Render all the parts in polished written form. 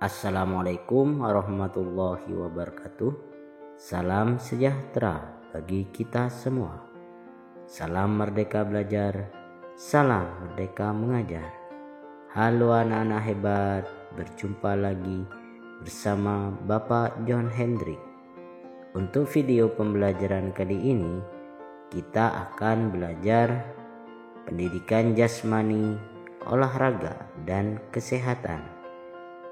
Assalamualaikum warahmatullahi wabarakatuh. Salam sejahtera bagi kita semua. Salam merdeka belajar, salam merdeka mengajar. Halo anak-anak hebat, berjumpa lagi bersama Bapak John Hendrik. Untuk video pembelajaran kali ini, kita akan belajar pendidikan jasmani, olahraga, dan kesehatan.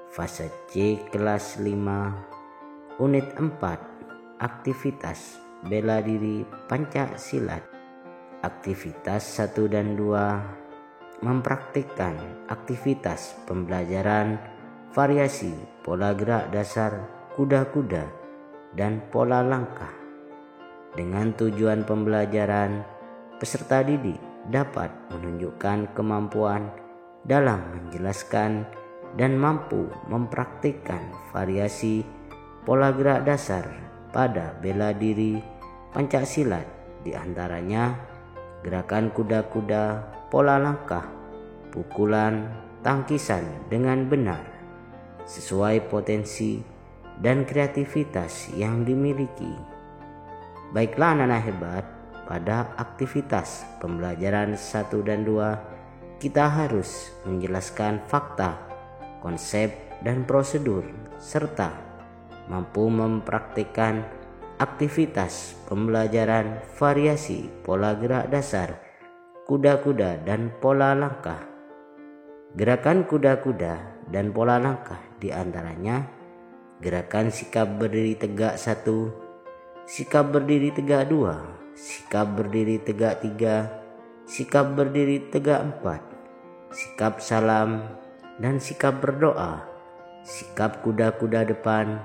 Fase C kelas 5 unit 4 aktivitas bela diri Pancasilat. Aktivitas 1 dan 2 mempraktikkan aktivitas pembelajaran variasi pola gerak dasar kuda-kuda dan pola langkah. Dengan tujuan pembelajaran, peserta didik dapat menunjukkan kemampuan dalam menjelaskan dan mampu mempraktikkan variasi pola gerak dasar pada bela diri Pancasilat, di antaranya gerakan kuda-kuda, pola langkah, pukulan, tangkisan dengan benar, sesuai potensi dan kreativitas yang dimiliki. Baiklah anak-anak hebat, pada aktivitas pembelajaran 1 dan 2 kita harus menjelaskan fakta, konsep dan prosedur, serta mampu mempraktikkan aktivitas pembelajaran variasi pola gerak dasar kuda-kuda dan pola langkah. Gerakan kuda-kuda dan pola langkah diantaranya gerakan sikap berdiri tegak 1, sikap berdiri tegak 2, sikap berdiri tegak 3, sikap berdiri tegak 4, sikap salam dan sikap berdoa, sikap kuda-kuda depan,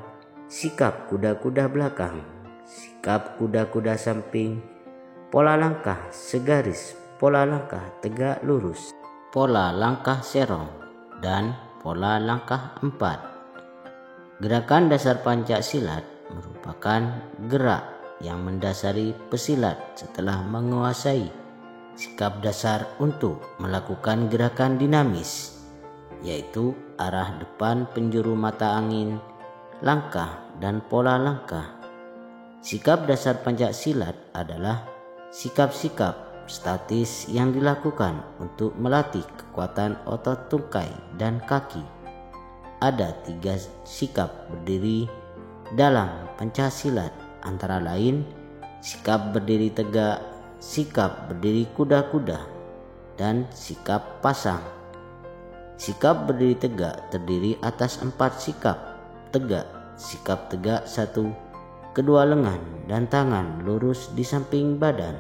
sikap kuda-kuda belakang, sikap kuda-kuda samping, pola langkah segaris, pola langkah tegak lurus, pola langkah serong, dan pola langkah 4. Gerakan dasar Pancasilat merupakan gerak yang mendasari pesilat setelah menguasai sikap dasar untuk melakukan gerakan dinamis, yaitu arah depan penjuru mata angin, langkah, dan pola langkah. Sikap dasar Pancasilat adalah sikap-sikap statis yang dilakukan untuk melatih kekuatan otot tungkai dan kaki. Ada 3 sikap berdiri dalam Pancasilat, antara lain sikap berdiri tegak, sikap berdiri kuda-kuda, dan sikap pasang. Sikap berdiri tegak terdiri atas 4 sikap tegak. Sikap tegak 1, kedua lengan dan tangan lurus di samping badan.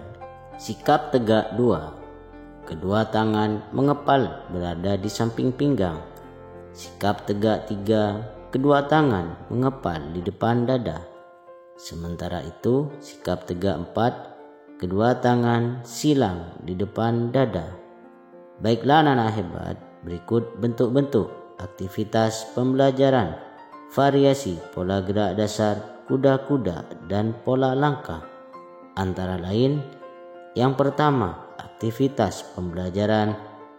Sikap tegak 2, kedua tangan mengepal berada di samping pinggang. Sikap tegak 3, kedua tangan mengepal di depan dada. Sementara itu, sikap tegak 4, kedua tangan silang di depan dada. Baiklah anak-anak hebat, berikut bentuk-bentuk aktivitas pembelajaran variasi pola gerak dasar kuda-kuda dan pola langkah. Antara lain, yang pertama, aktivitas pembelajaran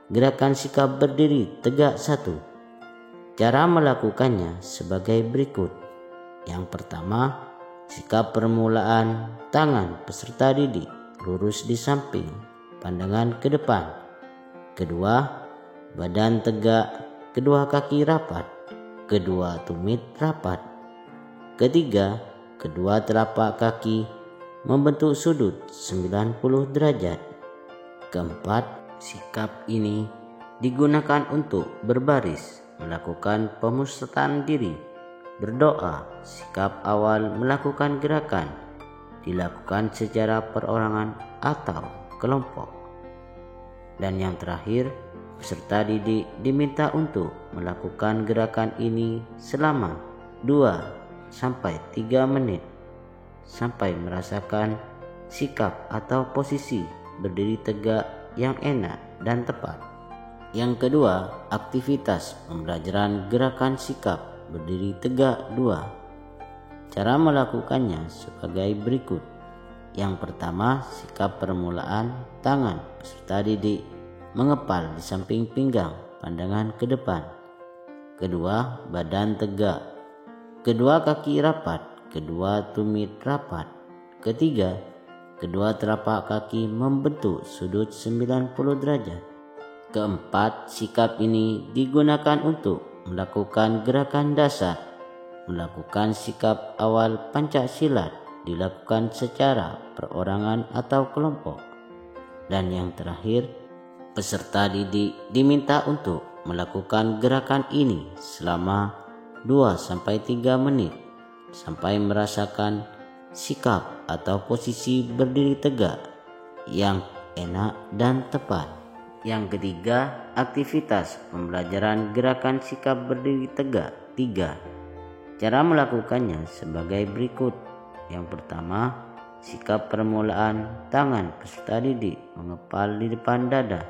gerakan sikap berdiri tegak 1. Cara melakukannya sebagai berikut. Yang pertama, sikap permulaan tangan peserta didik lurus di samping, pandangan ke depan. Kedua, badan tegak, kedua kaki rapat, kedua tumit rapat. Ketiga, kedua telapak kaki membentuk sudut 90 derajat. Keempat, sikap ini digunakan untuk berbaris, melakukan pemusatan diri, berdoa. Sikap awal melakukan gerakan dilakukan secara perorangan atau kelompok. Dan yang terakhir, peserta didik diminta untuk melakukan gerakan ini selama 2-3 menit sampai merasakan sikap atau posisi berdiri tegak yang enak dan tepat. Yang kedua, aktivitas pembelajaran gerakan sikap berdiri tegak 2. Cara melakukannya sebagai berikut. Yang pertama, sikap permulaan tangan peserta didik mengepal di samping pinggang, pandangan ke depan. kedua badan tegak, kedua kaki rapat, kedua tumit rapat, ketiga kedua telapak kaki membentuk sudut 90 derajat. Keempat, sikap ini digunakan untuk melakukan gerakan dasar. Melakukan sikap awal pancak silat dilakukan secara perorangan atau kelompok. Dan yang terakhir, peserta didik diminta untuk melakukan gerakan ini selama 2-3 menit sampai merasakan sikap atau posisi berdiri tegak yang enak dan tepat. Yang ketiga, aktivitas pembelajaran gerakan sikap berdiri tegak 3. Cara melakukannya sebagai berikut. Yang pertama, sikap permulaan tangan peserta didik mengepal di depan dada,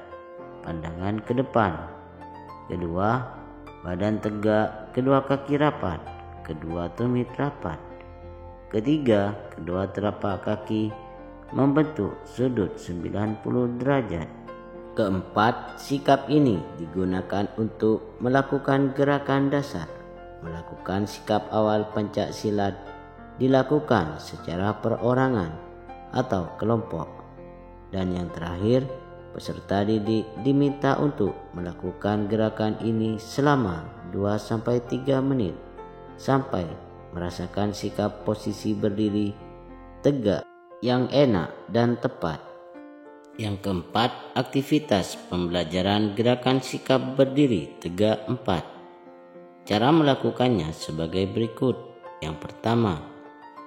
pandangan ke depan. Kedua, badan tegak, kedua kaki rapat, kedua tumit rapat. Ketiga, kedua telapak kaki membentuk sudut 90 derajat. Keempat, sikap ini digunakan untuk melakukan gerakan dasar. Melakukan sikap awal pancak silat dilakukan secara perorangan atau kelompok. Dan yang terakhir, peserta didik diminta untuk melakukan gerakan ini selama 2-3 menit sampai merasakan sikap posisi berdiri tegak yang enak dan tepat. Yang keempat, aktivitas pembelajaran gerakan sikap berdiri tegak 4. Cara melakukannya sebagai berikut. Yang pertama,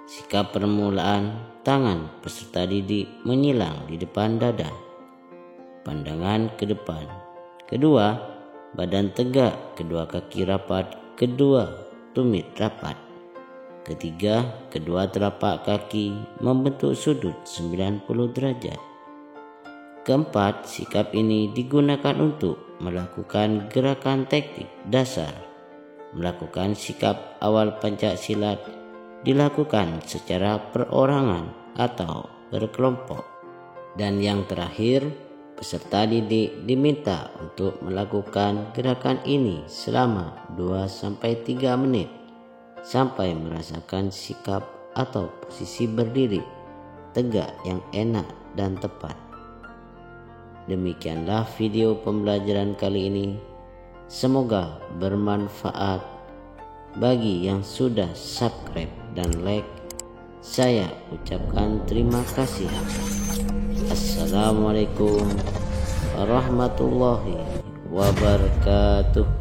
sikap permulaan tangan peserta didik menyilang di depan dada, pandangan ke depan. Kedua, badan tegak, kedua kaki rapat, kedua tumit rapat. Ketiga, kedua telapak kaki membentuk sudut 90 derajat. Keempat, sikap ini digunakan untuk melakukan gerakan taktik dasar. Melakukan sikap awal pancak silat dilakukan secara perorangan atau berkelompok. Dan yang terakhir, peserta didik diminta untuk melakukan gerakan ini selama 2-3 menit sampai merasakan sikap atau posisi berdiri tegak yang enak dan tepat. Demikianlah video pembelajaran kali ini. Semoga bermanfaat. Bagi yang sudah subscribe dan like, saya ucapkan terima kasih. Assalamualaikum warahmatullahi wabarakatuh.